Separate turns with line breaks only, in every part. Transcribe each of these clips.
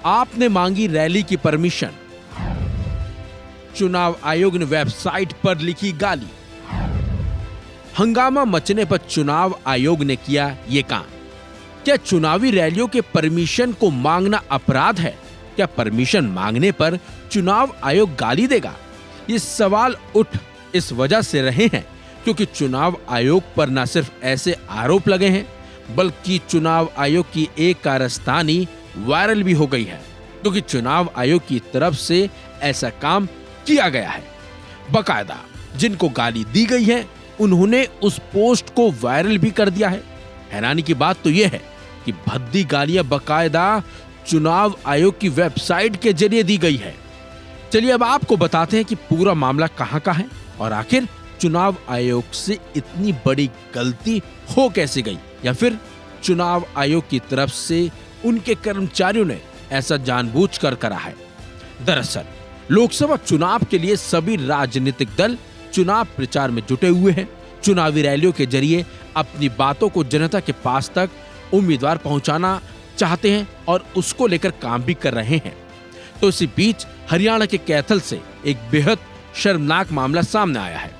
आपने मांगी रैली की परमिशन, चुनाव आयोग ने वेबसाइट पर लिखी गाली। हंगामा मचने पर चुनाव आयोग ने किया ये काम। क्या चुनावी रैलियों के परमिशन को मांगना अपराध है? क्या परमिशन मांगने पर चुनाव आयोग गाली देगा? ये सवाल उठ इस वजह से रहे हैं क्योंकि चुनाव आयोग पर न सिर्फ ऐसे आरोप लगे हैं बल्कि चुनाव आयोग की एक कारस्तानी वायरल भी हो गई है, क्योंकि चुनाव आयोग की तरफ से ऐसा काम किया गया है। बकायदा जिनको गाली दी गई है उन्होंने उस पोस्ट को वायरल भी कर दिया है। हैरानी की बात तो यह है कि भद्दी गालियां बकायदा चुनाव आयोग की वेबसाइट के जरिए दी गई है। चलिए अब आपको बताते हैं कि पूरा मामला कहां का है और आखिर चुनाव आयोग से इतनी बड़ी गलती हो कैसे गई, या फिर चुनाव आयोग की तरफ से उनके कर्मचारियों ने ऐसा जानबूझकर करा है। दरअसल लोकसभा चुनाव के लिए सभी राजनीतिक दल चुनाव प्रचार में जुटे हुए हैं। चुनावी रैलियों के जरिए अपनी बातों को जनता के पास तक उम्मीदवार पहुंचाना चाहते हैं और उसको लेकर काम भी कर रहे हैं। तो इसी बीच हरियाणा के कैथल से एक बेहद शर्मनाक मामला सामने आया है,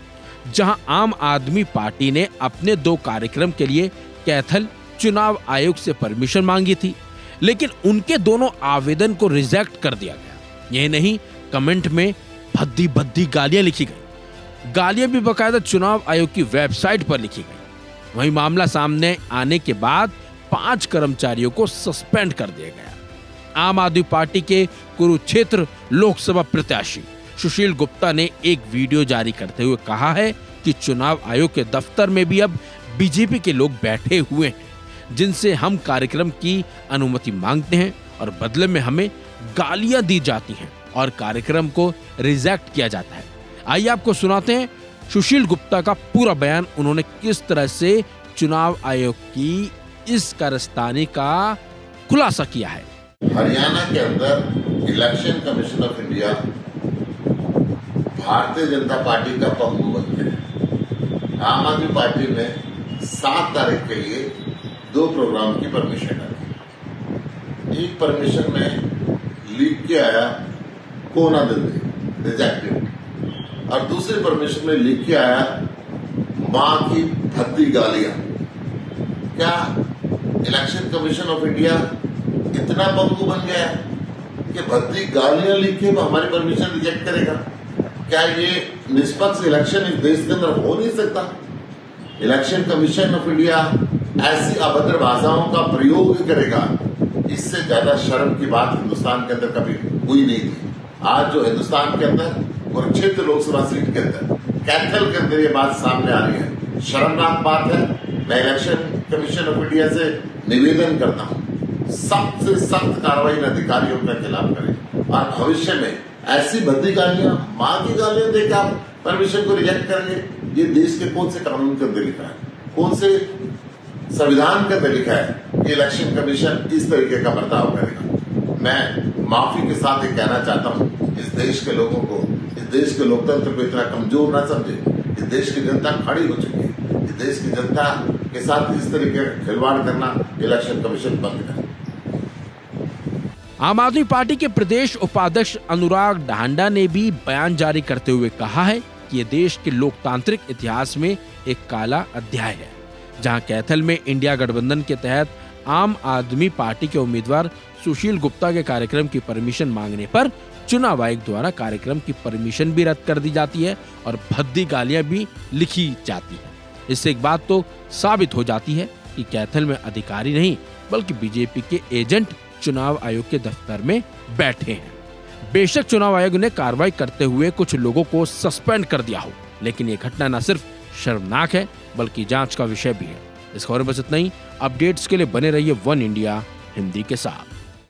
जहां आम आदमी पार्टी ने अपने 2 कार्यक्रम के लिए कैथल चुनाव आयोग से परमिशन मांगी थी, लेकिन उनके दोनों आवेदन को रिजेक्ट कर दिया गया। यही नहीं, कमेंट में भद्दी भद्दी गालियां लिखी गई। गालियां भी बकायदा चुनाव आयोग की वेबसाइट पर लिखी गई। वहीं मामला सामने आने के बाद 5 कर्मचारियों को सस्पेंड कर दिया गया। आम आदमी पार्टी के कुरुक्षेत्र लोकसभा प्रत्याशी सुशील गुप्ता ने एक वीडियो जारी करते हुए कहा है कि चुनाव आयोग के दफ्तर में भी अब बीजेपी के लोग बैठे हुए हैं, जिनसे हम कार्यक्रम की अनुमति मांगते हैं और बदले में हमें गालियां दी जाती हैं और कार्यक्रम को रिजेक्ट किया जाता है। आइए आपको सुनाते हैं सुशील गुप्ता का पूरा बयान, उन्होंने किस तरह से चुनाव आयोग की इस कारस्तानी का खुलासा किया है।
हरियाणा के अंदर election commission of India Bharatiya Janata party का पप्पू बन गया। आम आदमी पार्टी ने 7 तारीख के लिए 2 प्रोग्राम की परमिशन डाली। एक परमिशन में लिख के आया कोना दिल्ली रिजेक्टेड, और दूसरे परमिशन में लिख के आया मां की भद्दी गालियां। क्या इलेक्शन कमीशन ऑफ इंडिया इतना पप्पू बन गया कि भद्दी गालियां लिख के हमारी परमिशन रिजेक्ट करेगा? क्या ये निष्पक्ष इलेक्शन इस देश के अंदर हो नहीं सकता? इलेक्शन कमीशन ऑफ इंडिया ऐसी अभद्र भाषाओं का प्रयोग करेगा, इससे ज्यादा शर्म की बात हिंदुस्तान के अंदर कभी हुई नहीं थी। आज जो हिंदुस्तान के अंदर कुरुक्षेत्र लोकसभा सीट के अंदर कैथल के अंदर ये बात सामने आ रही है, शर्मनाक बात है। मैं इलेक्शन कमीशन ऑफ इंडिया से निवेदन करता हूं, सख्त से सख्त कार्रवाई अधिकारियों के खिलाफ करें और भविष्य में ऐसी भद्दी गालियां, मां की गालियां देकर आप परमिशन को रिजेक्ट करेंगे? ये देश के कौन से कानून के अंदर लिखा है, कौन से संविधान के अंदर लिखा है कि इलेक्शन कमीशन इस तरीके का बर्ताव करेगा? मैं माफी के साथ ये कहना चाहता हूं, इस देश के लोगों को, इस देश के लोकतंत्र को इतना कमजोर ना समझे। इस देश की जनता खड़ी हो चुकी है। इस देश की जनता के साथ इस तरीके का खिलवाड़ करना इलेक्शन कमीशन बंद करे।
आम आदमी पार्टी के प्रदेश उपाध्यक्ष अनुराग ढांडा ने भी बयान जारी करते हुए कहा है कि ये देश के लोकतांत्रिक इतिहास में एक काला अध्याय है, जहां कैथल में इंडिया गठबंधन के तहत आम आदमी पार्टी के उम्मीदवार सुशील गुप्ता के कार्यक्रम की परमिशन मांगने पर चुनाव आयोग द्वारा कार्यक्रम की परमिशन भी रद्द कर दी जाती है और भद्दी गालियां भी लिखी जाती है। इससे एक बात तो साबित हो जाती है कि कैथल में अधिकारी नहीं बल्कि बीजेपी के एजेंट चुनाव आयोग के दफ्तर में बैठे हैं। बेशक चुनाव आयोग ने कार्रवाई करते हुए कुछ लोगों को सस्पेंड कर दिया हो, लेकिन ये घटना न सिर्फ शर्मनाक है बल्कि जांच का विषय भी है। इस खबर में बस इतना ही। अपडेट्स के लिए बने रहिए वन इंडिया हिंदी के साथ।